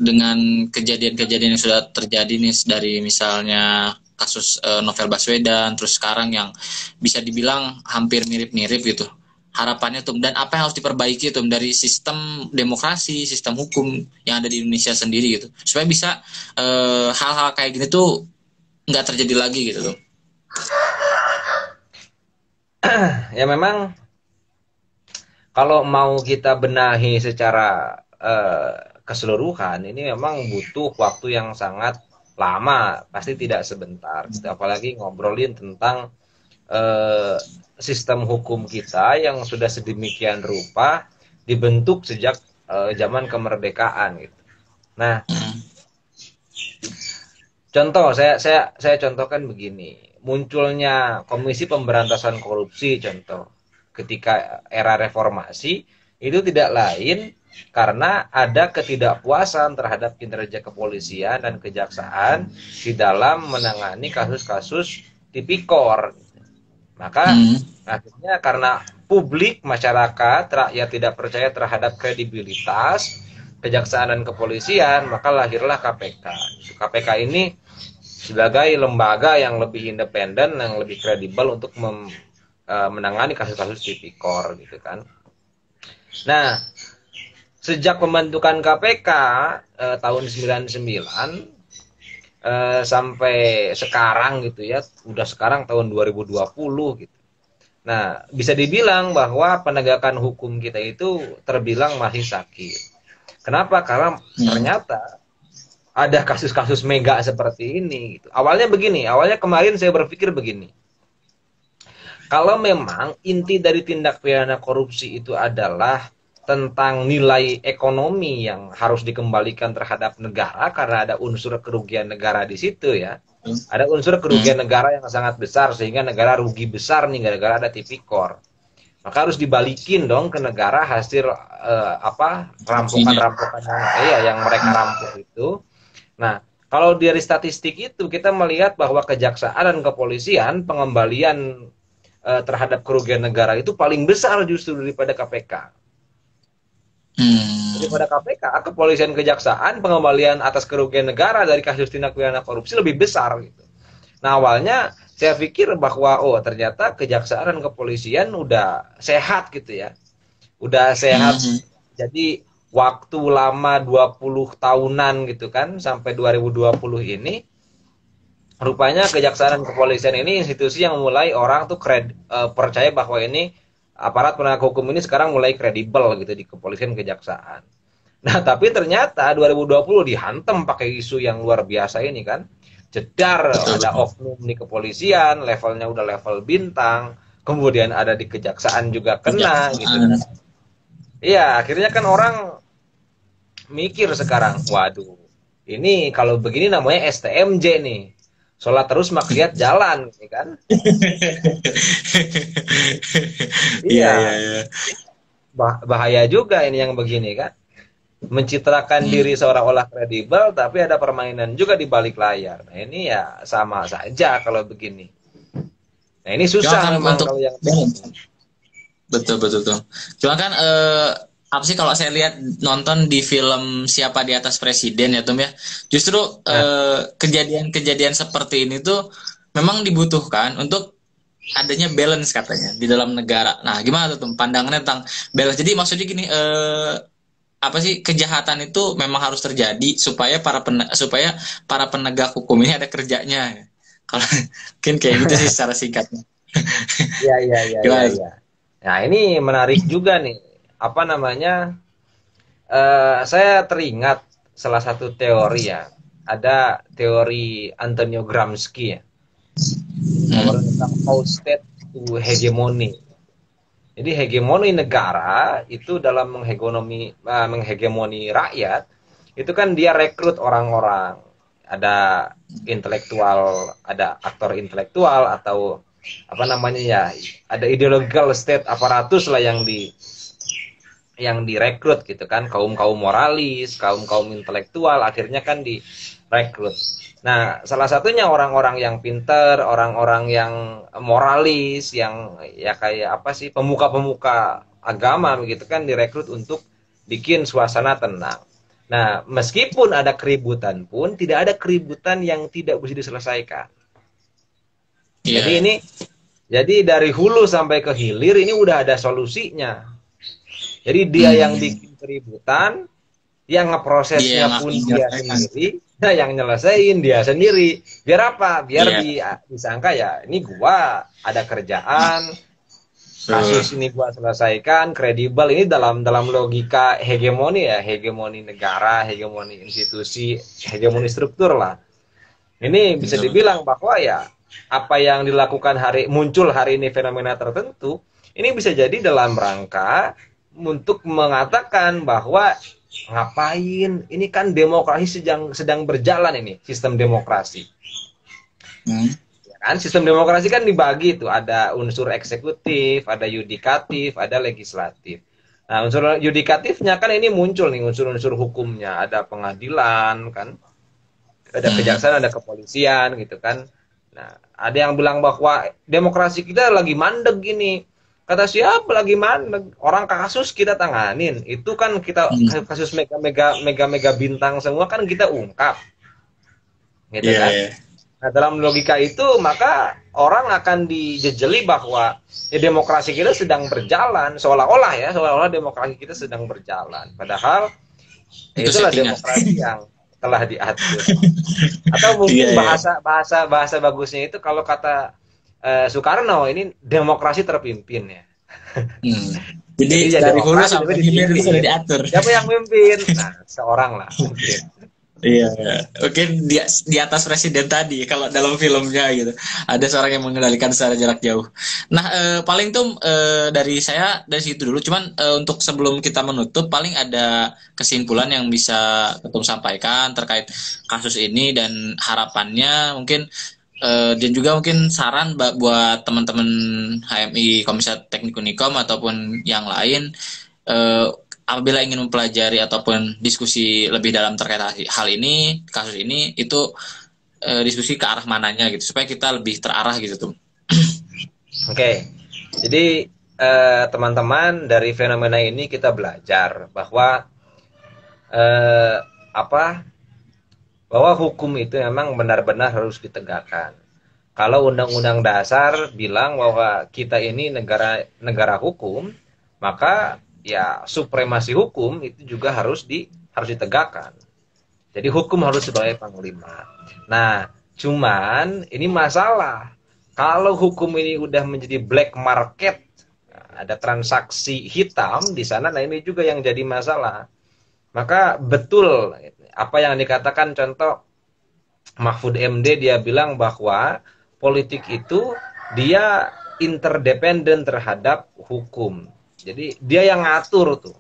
dengan kejadian-kejadian yang sudah terjadi nih dari misalnya kasus Novel Baswedan terus sekarang yang bisa dibilang hampir mirip-mirip gitu. Harapannya Tum dan apa yang harus diperbaiki Tum dari sistem demokrasi, sistem hukum yang ada di Indonesia sendiri gitu. Supaya bisa hal-hal kayak gini tuh nggak terjadi lagi gitu Tum. Ya memang kalau mau kita benahi secara keseluruhan ini memang butuh waktu yang sangat lama, pasti tidak sebentar. Gitu. Apalagi ngobrolin tentang eh, sistem hukum kita yang sudah sedemikian rupa dibentuk sejak zaman kemerdekaan gitu. Nah, contoh saya contohkan begini, munculnya Komisi Pemberantasan Korupsi contoh ketika era reformasi itu tidak lain karena ada ketidakpuasan terhadap kinerja kepolisian dan kejaksaan di dalam menangani kasus-kasus tipikor. Maka akhirnya karena publik, masyarakat, rakyat tidak percaya terhadap kredibilitas kejaksaan dan kepolisian, maka lahirlah KPK. KPK ini sebagai lembaga yang lebih independen, yang lebih kredibel untuk menangani kasus-kasus tipikor gitu kan. Nah, sejak pembentukan KPK tahun 99 sampai sekarang gitu ya, udah sekarang tahun 2020 gitu. Nah, bisa dibilang bahwa penegakan hukum kita itu terbilang masih sakit. Kenapa? Karena ternyata ada kasus-kasus mega seperti ini gitu. Awalnya begini, awalnya kemarin saya berpikir begini. Kalau memang inti dari tindak pidana korupsi itu adalah tentang nilai ekonomi yang harus dikembalikan terhadap negara karena ada unsur kerugian negara di situ ya. Ada unsur kerugian negara yang sangat besar sehingga negara rugi besar nih gara-gara ada tipikor. Maka harus dibalikin dong ke negara hasil rampokan-rampokan yang mereka rampok itu. Nah, kalau dari statistik itu kita melihat bahwa kejaksaan dan kepolisian pengembalian terhadap kerugian negara itu paling besar justru daripada KPK. Daripada KPK, kepolisian, kejaksaan, pengembalian atas kerugian negara dari kasus tindak pidana korupsi lebih besar gitu. Nah, awalnya saya pikir bahwa ternyata kejaksaan dan kepolisian udah sehat gitu ya. Udah sehat. Jadi waktu lama 20 tahunan gitu kan sampai 2020 ini rupanya kejaksaan dan kepolisian ini institusi yang mulai orang tuh percaya bahwa ini aparat penegak hukum ini sekarang mulai kredibel gitu di kepolisian, kejaksaan. Nah, tapi ternyata 2020 dihantam pakai isu yang luar biasa ini kan. Jedar, ada oknum di kepolisian, levelnya udah level bintang, kemudian ada di kejaksaan juga kena gitu kan. Iya, akhirnya kan orang mikir sekarang, waduh, ini kalau begini namanya STMJ nih. Sholat terus maksiat jalan, kan? Iya. Bahaya juga ini yang begini kan. Mencitrakan diri seolah-olah kredibel, tapi ada permainan juga di balik layar. Nah, ini ya sama saja kalau begini. Nah, ini susah memang kalau yang betul. Cuma kan apa sih kalau saya lihat nonton di film Siapa di Atas Presiden ya Tum ya, justru kejadian-kejadian seperti ini tuh memang dibutuhkan untuk adanya balance katanya di dalam negara. Nah, gimana tuh Tum pandangannya tentang balance? Jadi maksudnya gini, apa sih, kejahatan itu memang harus terjadi supaya para penegak hukum ini ada kerjanya. Kalau mungkin kayak gitu sih secara singkatnya. Iya. Nah, ini menarik juga nih. Apa namanya? Saya teringat salah satu teori ya. Ada teori Antonio Gramsci ya. Tentang how state to hegemony. Jadi hegemoni negara itu dalam menghegemoni rakyat itu kan dia rekrut orang-orang, ada intelektual, ada aktor intelektual atau apa namanya ya, ada ideological state aparatus lah yang direkrut gitu kan, kaum moralis, kaum intelektual akhirnya kan direkrut. Nah, salah satunya orang-orang yang pinter, orang-orang yang moralis, yang ya kayak apa sih, pemuka-pemuka agama begitu kan direkrut untuk bikin suasana tenang. Nah, meskipun ada keributan pun tidak ada keributan yang tidak bisa diselesaikan. Yeah. Jadi dari hulu sampai ke hilir ini udah ada solusinya. Jadi dia yang bikin keributan, yang ngeprosesnya pun dia sendiri. Nah, yang nyelesain dia sendiri. Biar apa? Biar disangka ya, ini gua ada kerjaan, kasus ini gua selesaikan, kredibel. Ini dalam logika hegemoni ya, hegemoni negara, hegemoni institusi, hegemoni struktur lah. Ini bisa dibilang bahwa ya apa yang dilakukan muncul hari ini fenomena tertentu, ini bisa jadi dalam rangka untuk mengatakan bahwa ngapain, ini kan demokrasi sedang berjalan, ini sistem demokrasi. Ya kan, sistem demokrasi kan dibagi tuh, ada unsur eksekutif, ada yudikatif, ada legislatif. Nah, unsur yudikatifnya kan ini muncul nih unsur-unsur hukumnya, ada pengadilan kan, ada kejaksaan, ada kepolisian gitu kan. Nah, ada yang bilang bahwa demokrasi kita lagi mandek gini. Kata siapa lagi mandek? Orang kasus kita tanganin. Itu kan kita kasus mega bintang semua kan kita ungkap. Gitu kan? Yeah. Nah, dalam logika itu maka orang akan dijejeli bahwa ya, demokrasi kita sedang berjalan, seolah-olah demokrasi kita sedang berjalan. Padahal itulah demokrasi yang telah diatur. Atau mungkin bahasa bagusnya itu kalau kata Soekarno, ini demokrasi terpimpin ya. Jadi dari hulu sampai hilir itu sudah diatur. Siapa yang mimpin? Nah, seorang lah mungkin. Iya, mungkin di atas presiden tadi kalau dalam filmnya gitu. Ada seorang yang mengendalikan secara jarak jauh. Nah, paling tuh dari saya dari situ dulu. Cuman untuk sebelum kita menutup, paling ada kesimpulan yang bisa Ketum sampaikan terkait kasus ini dan harapannya mungkin dan juga mungkin saran buat teman-teman HMI Komisariat Teknik Unikom ataupun yang lain apabila ingin mempelajari ataupun diskusi lebih dalam terkait hal ini, kasus ini, itu diskusi ke arah mananya gitu supaya kita lebih terarah gitu tuh. Oke. Jadi teman-teman, dari fenomena ini kita belajar bahwa bahwa hukum itu memang benar-benar harus ditegakkan. Kalau Undang-Undang Dasar bilang bahwa kita ini negara hukum, maka ya supremasi hukum itu juga harus ditegakkan. Jadi hukum harus sebagai panglima. Nah, cuman ini masalah. Kalau hukum ini udah menjadi black market, ada transaksi hitam di sana, nah ini juga yang jadi masalah. Maka betul apa yang dikatakan, contoh Mahfud MD, dia bilang bahwa politik itu dia interdependen terhadap hukum. Jadi dia yang ngatur tuh.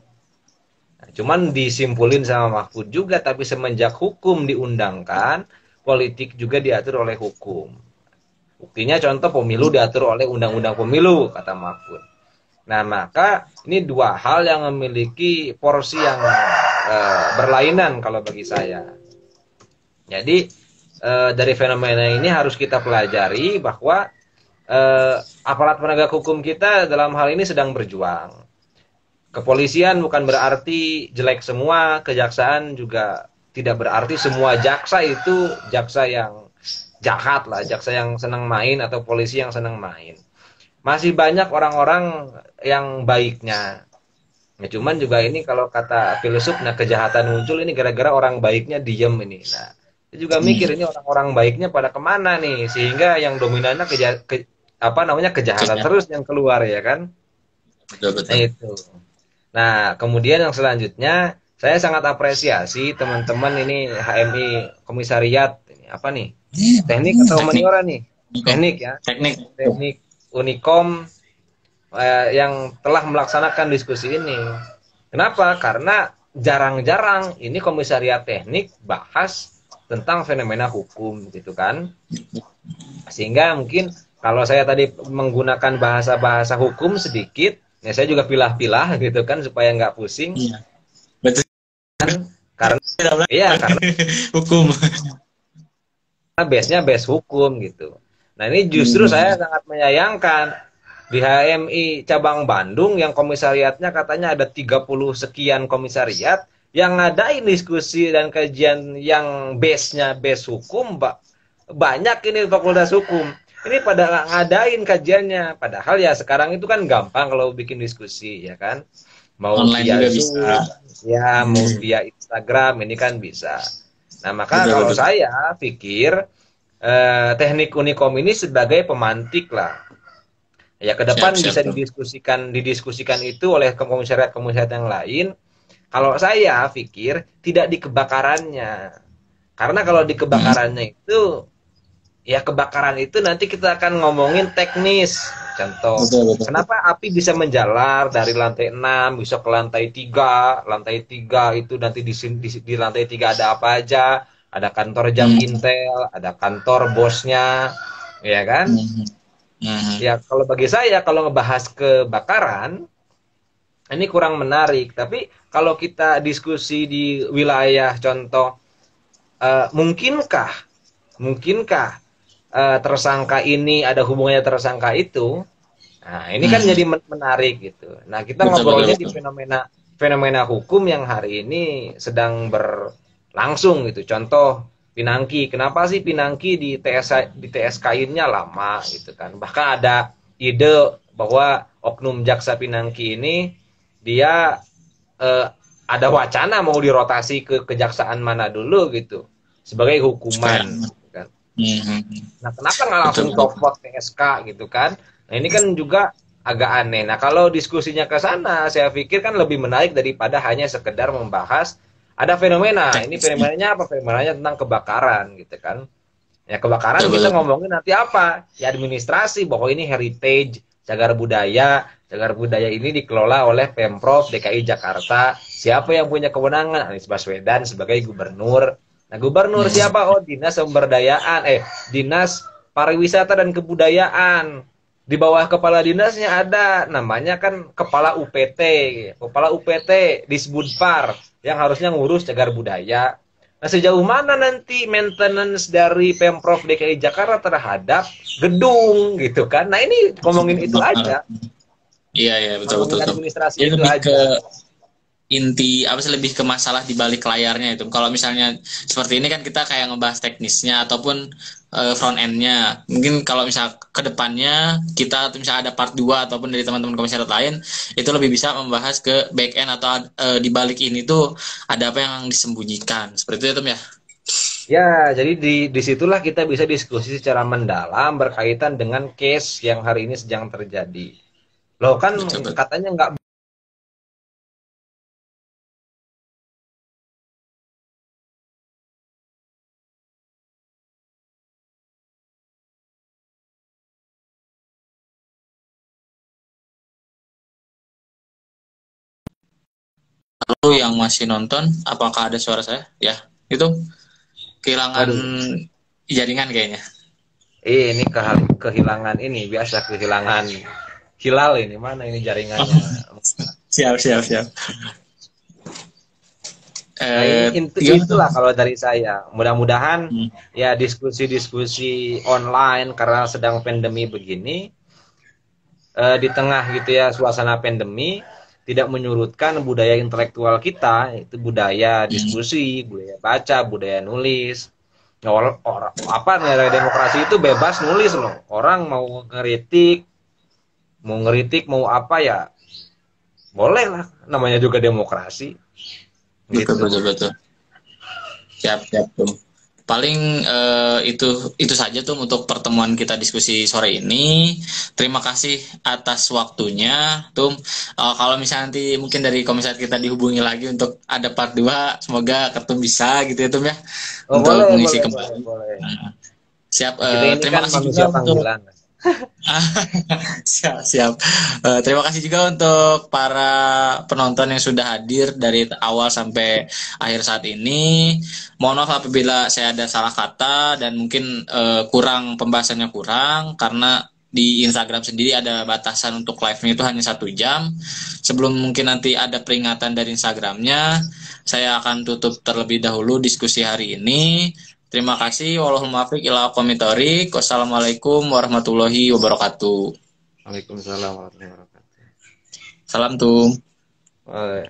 Nah, cuman disimpulin sama Mahfud juga, tapi semenjak hukum diundangkan, politik juga diatur oleh hukum. Buktinya contoh pemilu diatur oleh undang-undang pemilu, kata Mahfud. Nah, maka ini dua hal yang memiliki porsi yang berlainan kalau bagi saya. Jadi dari fenomena ini harus kita pelajari bahwa aparat penegak hukum kita dalam hal ini sedang berjuang. Kepolisian bukan berarti jelek semua, kejaksaan juga tidak berarti semua jaksa itu jaksa yang jahat lah, jaksa yang senang main atau polisi yang senang main. Masih banyak orang-orang yang baiknya. Ya, cuman juga ini kalau kata filsuf, nah kejahatan muncul ini gara-gara orang baiknya diem ini. Nah, saya juga mikir ini orang-orang baiknya pada kemana nih, sehingga yang dominannya kejahatan terus yang keluar ya kan. Betul. Nah, itu. Nah, kemudian yang selanjutnya, saya sangat apresiasi teman-teman ini HMI Komisariat ini apa nih? Teknik atau humaniora nih? Teknik ya. Teknik Unikom yang telah melaksanakan diskusi ini. Kenapa? Karena jarang-jarang ini Komisariat Teknik bahas tentang fenomena hukum gitu kan. Sehingga mungkin kalau saya tadi menggunakan bahasa-bahasa hukum sedikit, ya saya juga pilah-pilah gitu kan supaya nggak pusing. Iya. Betul. Karena hukum. Karena base-nya base hukum gitu. Nah, ini justru saya sangat menyayangkan di HMI cabang Bandung yang komisariatnya katanya ada 30 sekian komisariat yang ngadain diskusi dan kajian yang base-nya base hukum, banyak ini fakultas hukum. Ini pada ngadain kajiannya, padahal ya sekarang itu kan gampang kalau bikin diskusi ya kan. Mau online via juga Zoom, bisa. ya mau via Instagram ini kan bisa. Nah, maka kalau saya pikir teknik Unikom ini sebagai pemantik lah. Ya ke depan bisa didiskusikan itu oleh komisariat-komisariat yang lain. Kalau saya pikir tidak di kebakarannya. Karena kalau di kebakarannya itu, ya kebakaran itu nanti kita akan ngomongin teknis. Contoh, Betul, betul. kenapa api bisa menjalar dari lantai 6 bisa ke lantai 3 itu nanti di lantai 3 ada apa aja, ada kantor jam Hmm. Intel, ada kantor bosnya, ya kan? Hmm. Hmm. Ya kalau bagi saya kalau ngebahas kebakaran ini kurang menarik, tapi kalau kita diskusi di wilayah contoh, mungkinkah mungkinkah tersangka ini ada hubungannya tersangka itu. Nah, ini kan Hmm. jadi menarik gitu. Nah, kita Betul, betul, ngobrolnya di betul. fenomena fenomena hukum yang hari ini sedang berlangsung gitu. Contoh Pinangki. Kenapa sih Pinangki di TSK-nya lama gitu kan. Bahkan ada ide bahwa oknum jaksa Pinangki ini dia eh, ada wacana mau dirotasi ke kejaksaan mana dulu gitu sebagai Supaya. hukuman gitu kan. Hmm. Nah, kenapa nggak Betul, langsung betul. copot TSK gitu kan? Nah, ini kan juga agak aneh. Nah, kalau diskusinya ke sana, saya pikir kan lebih menarik daripada hanya sekedar membahas ada fenomena. Ini Teknisnya. fenomenanya apa? Fenomenanya tentang kebakaran gitu kan. Ya, kebakaran Betul, kita betul. ngomongin nanti apa? Ya administrasi, bahwa ini heritage, cagar budaya. Cagar budaya ini dikelola oleh Pemprov DKI Jakarta. Siapa yang punya kewenangan? Anies Baswedan sebagai gubernur. Nah, gubernur Hmm. siapa? Oh, Dinas Pemberdayaan, Dinas Pariwisata dan Kebudayaan. Di bawah kepala dinasnya ada namanya kan kepala UPT. Kepala UPT Disbudpar yang harusnya ngurus cagar budaya. Nah, sejauh mana nanti maintenance dari Pemprov DKI Jakarta terhadap gedung gitu kan? Nah, ini ngomongin itu aja, Iya, iya, betul, betul, ngomongin betul. administrasi Jadi itu lebih ke aja. inti apa sih, lebih ke masalah di balik layarnya itu. Kalau misalnya seperti ini kan kita kayak ngebahas teknisnya ataupun front endnya. Mungkin kalau misal ke depannya kita misalnya ada part 2 ataupun dari teman-teman komisaris lain itu lebih bisa membahas ke back end atau di balik ini tuh ada apa yang disembunyikan. Seperti itu ya. Ya, jadi disitulah kita bisa diskusi secara mendalam berkaitan dengan case yang hari ini sedang terjadi. Loh kan Betul, betul. katanya nggak Lalu yang masih nonton, apakah ada suara saya? Ya, itu kehilangan waduh, jaringan kayaknya. ini kehilangan ini biasa kehilangan hilal ini mana ini jaringannya. Siap, siap, siap. Nah, ini Gimana tuh? itulah kalau dari saya. Mudah-mudahan Hmm. ya diskusi-diskusi online karena sedang pandemi begini, di tengah gitu ya suasana pandemi tidak menyurutkan budaya intelektual kita, itu budaya Hmm. diskusi, budaya baca, budaya nulis. Ya, orang apa negara demokrasi itu bebas nulis loh. Orang mau ngeritik, mau apa ya boleh lah. Namanya juga demokrasi Betul, gitu. betul, betul. Siap, siap tuh. Paling itu saja tuh untuk pertemuan kita diskusi sore ini. Terima kasih atas waktunya, Tum. Kalau misalnya nanti mungkin dari komisar kita dihubungi lagi untuk ada part 2, semoga Ketum bisa gitu ya, Tum ya, Oh, untuk boleh, mengisi boleh, boleh, kembali. boleh. Nah, siap. Kita ini Terima kan kasih manusia juga untuk panggilan. siap, siap. Terima kasih juga untuk para penonton yang sudah hadir dari awal sampai akhir saat ini. Mohon maaf apabila saya ada salah kata dan mungkin kurang pembahasannya kurang karena di Instagram sendiri ada batasan untuk live-nya itu hanya 1 jam. Sebelum mungkin nanti ada peringatan dari Instagramnya, saya akan tutup terlebih dahulu diskusi hari ini. Terima kasih. Wallahul muwaffiq ila aqwamit thoriq. Wassalamualaikum warahmatullahi wabarakatuh. Waalaikumsalam warahmatullahi wabarakatuh. Salam tuh. Boleh.